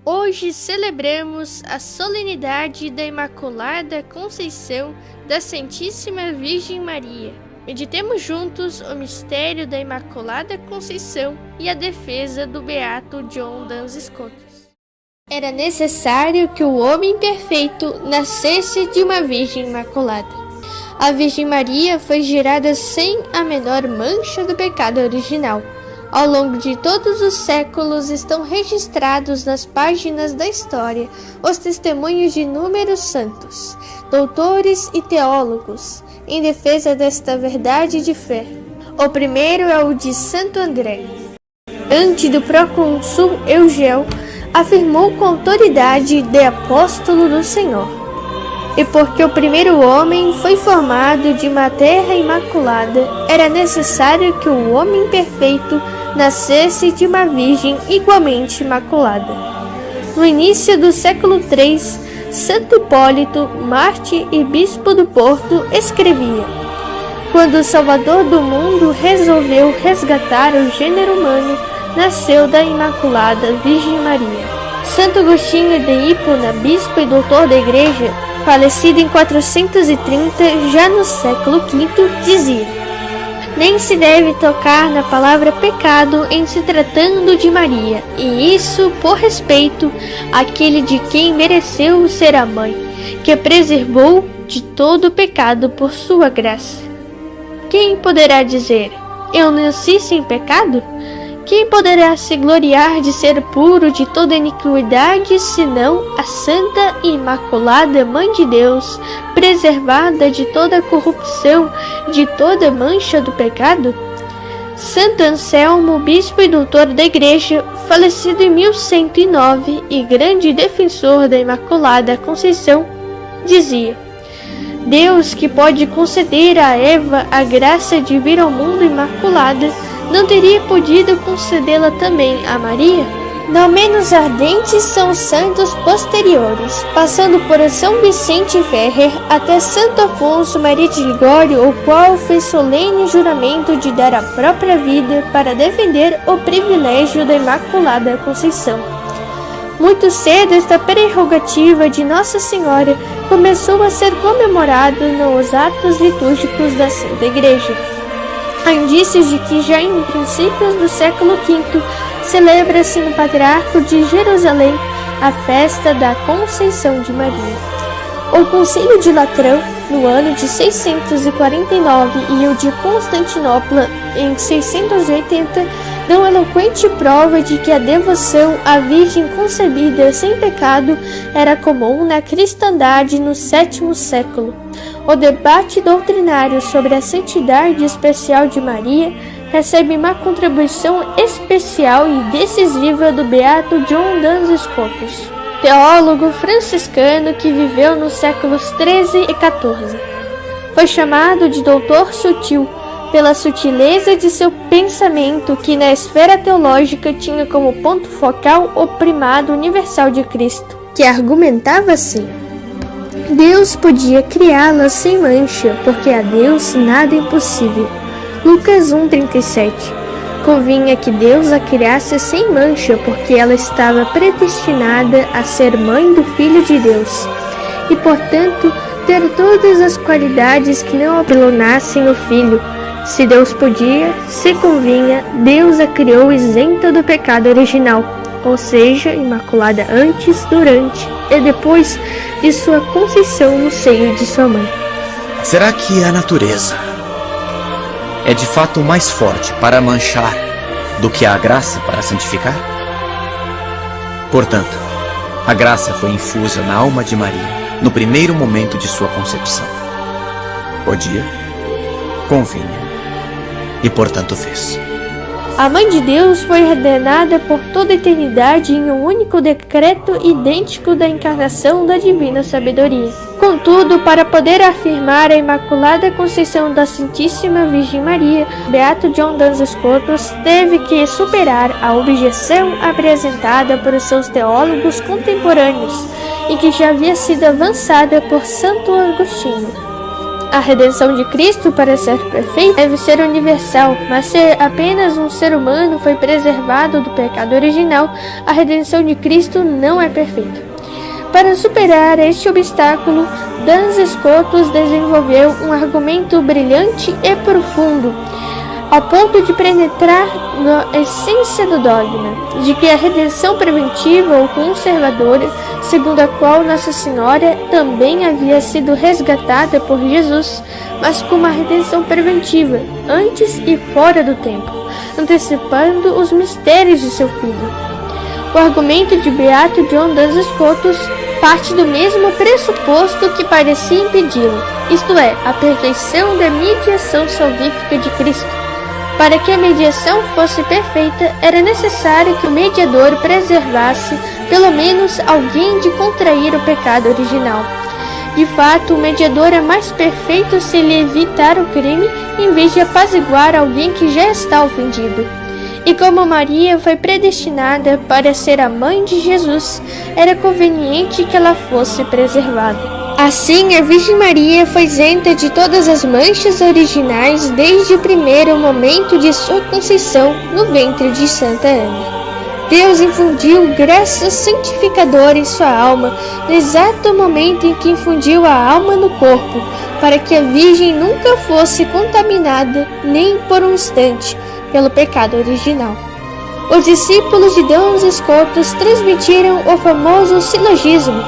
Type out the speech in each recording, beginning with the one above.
Hoje celebramos a solenidade da Imaculada Conceição da Santíssima Virgem Maria. Meditemos juntos o mistério da Imaculada Conceição e a defesa do Beato John Duns Scotus. Era necessário que o homem perfeito nascesse de uma Virgem Imaculada. A Virgem Maria foi gerada sem a menor mancha do pecado original. Ao longo de todos os séculos estão registrados nas páginas da história os testemunhos de inúmeros santos, doutores e teólogos em defesa desta verdade de fé. O primeiro é o de Santo André. Antes do procônsul Eugeu, afirmou com autoridade de apóstolo do Senhor. E porque o primeiro homem foi formado de uma terra imaculada, era necessário que o homem perfeito nascesse de uma virgem igualmente imaculada. No início do século III, Santo Hipólito, mártir e bispo do Porto, escrevia: quando o Salvador do mundo resolveu resgatar o gênero humano, nasceu da Imaculada Virgem Maria. Santo Agostinho de Hipona, bispo e doutor da Igreja, falecido em 430, já no século V, dizia: nem se deve tocar na palavra pecado em se tratando de Maria, e isso por respeito àquele de quem mereceu ser a mãe, que a preservou de todo pecado por sua graça. Quem poderá dizer: eu nasci sem pecado? Quem poderá se gloriar de ser puro de toda iniquidade, senão a Santa e Imaculada Mãe de Deus, preservada de toda corrupção, de toda mancha do pecado? Santo Anselmo, bispo e doutor da Igreja, falecido em 1109 e grande defensor da Imaculada Conceição, dizia: Deus, que pode conceder a Eva a graça de vir ao mundo imaculada, não teria podido concedê-la também a Maria? Não menos ardentes são os santos posteriores, passando por São Vicente Ferrer até Santo Afonso Maria de Ligório, o qual fez solene juramento de dar a própria vida para defender o privilégio da Imaculada Conceição. Muito cedo esta prerrogativa de Nossa Senhora começou a ser comemorada nos atos litúrgicos da Santa Igreja. Há indícios de que já em princípios do século V celebra-se no Patriarca de Jerusalém a festa da Conceição de Maria. O Concílio de Latrão, no ano de 649, e o de Constantinopla, em 680, dão eloquente prova de que a devoção à Virgem concebida sem pecado era comum na cristandade no sétimo século. O debate doutrinário sobre a santidade especial de Maria recebe uma contribuição especial e decisiva do beato John Duns Scotus, teólogo franciscano que viveu nos séculos XIII e XIV. Foi chamado de doutor sutil pela sutileza de seu pensamento, que na esfera teológica tinha como ponto focal o primado universal de Cristo, que argumentava assim: Deus podia criá-la sem mancha, porque a Deus nada é impossível. Lucas 1,37. Convinha que Deus a criasse sem mancha, porque ela estava predestinada a ser mãe do Filho de Deus, e portanto ter todas as qualidades que não apelonassem o Filho. Se Deus podia, se convinha, Deus a criou isenta do pecado original, ou seja, imaculada antes, durante e depois de sua conceição no seio de sua mãe. Será que a natureza é de fato mais forte para manchar do que a graça para santificar? Portanto, a graça foi infusa na alma de Maria no primeiro momento de sua concepção. Podia, convinha e portanto fez. A Mãe de Deus foi ordenada por toda a eternidade em um único decreto idêntico da encarnação da divina sabedoria. Contudo, para poder afirmar a Imaculada Conceição da Santíssima Virgem Maria, Beato John Duns Scotus teve que superar a objeção apresentada por seus teólogos contemporâneos e que já havia sido avançada por Santo Agostinho. A redenção de Cristo, para ser perfeita, deve ser universal, mas se apenas um ser humano foi preservado do pecado original, a redenção de Cristo não é perfeita. Para superar este obstáculo, Duns Scotus desenvolveu um argumento brilhante e profundo, ao ponto de penetrar na essência do dogma, de que a redenção preventiva ou conservadora, segundo a qual Nossa Senhora também havia sido resgatada por Jesus, mas com uma redenção preventiva, antes e fora do tempo, antecipando os mistérios de seu Filho. O argumento de Beato John Duns Scotus parte do mesmo pressuposto que parecia impedi-lo, isto é, a perfeição da mediação salvífica de Cristo. Para que a mediação fosse perfeita, era necessário que o mediador preservasse pelo menos alguém de contrair o pecado original. De fato, o mediador é mais perfeito se ele evitar o crime em vez de apaziguar alguém que já está ofendido. E como Maria foi predestinada para ser a mãe de Jesus, era conveniente que ela fosse preservada. Assim, a Virgem Maria foi isenta de todas as manchas originais desde o primeiro momento de sua conceição no ventre de Santa Ana. Deus infundiu graça santificadora em sua alma no exato momento em que infundiu a alma no corpo, para que a Virgem nunca fosse contaminada, nem por um instante, pelo pecado original. Os discípulos de Duns Scotus transmitiram o famoso silogismo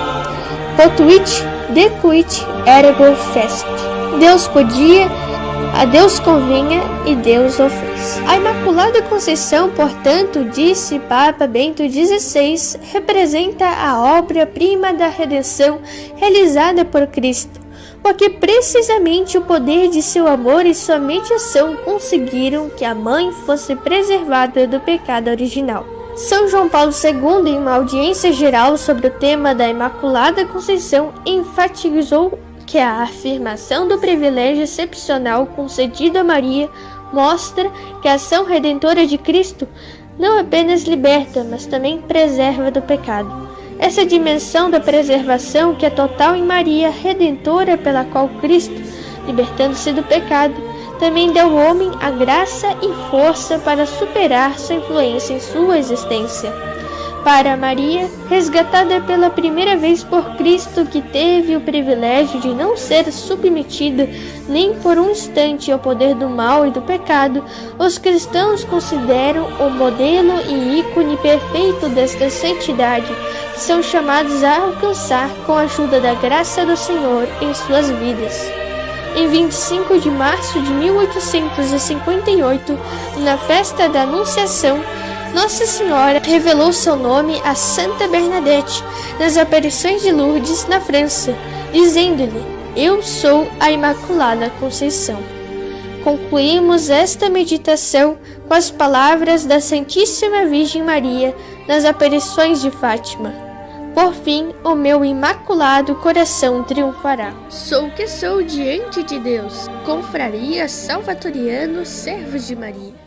Potuit decuit ergo fecit. Deus podia, a Deus convinha e Deus o fez. A Imaculada Conceição, portanto, disse Papa Bento XVI, representa a obra-prima da redenção realizada por Cristo, porque precisamente o poder de seu amor e sua mediação conseguiram que a mãe fosse preservada do pecado original. São João Paulo II, em uma audiência geral sobre o tema da Imaculada Conceição, enfatizou que a afirmação do privilégio excepcional concedido a Maria mostra que a ação redentora de Cristo não apenas liberta, mas também preserva do pecado. Essa dimensão da preservação, que é total em Maria, redentora pela qual Cristo, libertando-se do pecado, também deu ao homem a graça e força para superar sua influência em sua existência. Para Maria, resgatada pela primeira vez por Cristo, que teve o privilégio de não ser submetida nem por um instante ao poder do mal e do pecado, os cristãos consideram o modelo e ícone perfeito desta santidade, que são chamados a alcançar com a ajuda da graça do Senhor em suas vidas. Em 25 de março de 1858, na festa da Anunciação, Nossa Senhora revelou seu nome a Santa Bernadette nas aparições de Lourdes, na França, dizendo-lhe: "Eu sou a Imaculada Conceição." Concluímos esta meditação com as palavras da Santíssima Virgem Maria nas aparições de Fátima: "Por fim, o meu imaculado coração triunfará." Sou o que sou diante de Deus. Confraria Salvatoriano, Servos de Maria.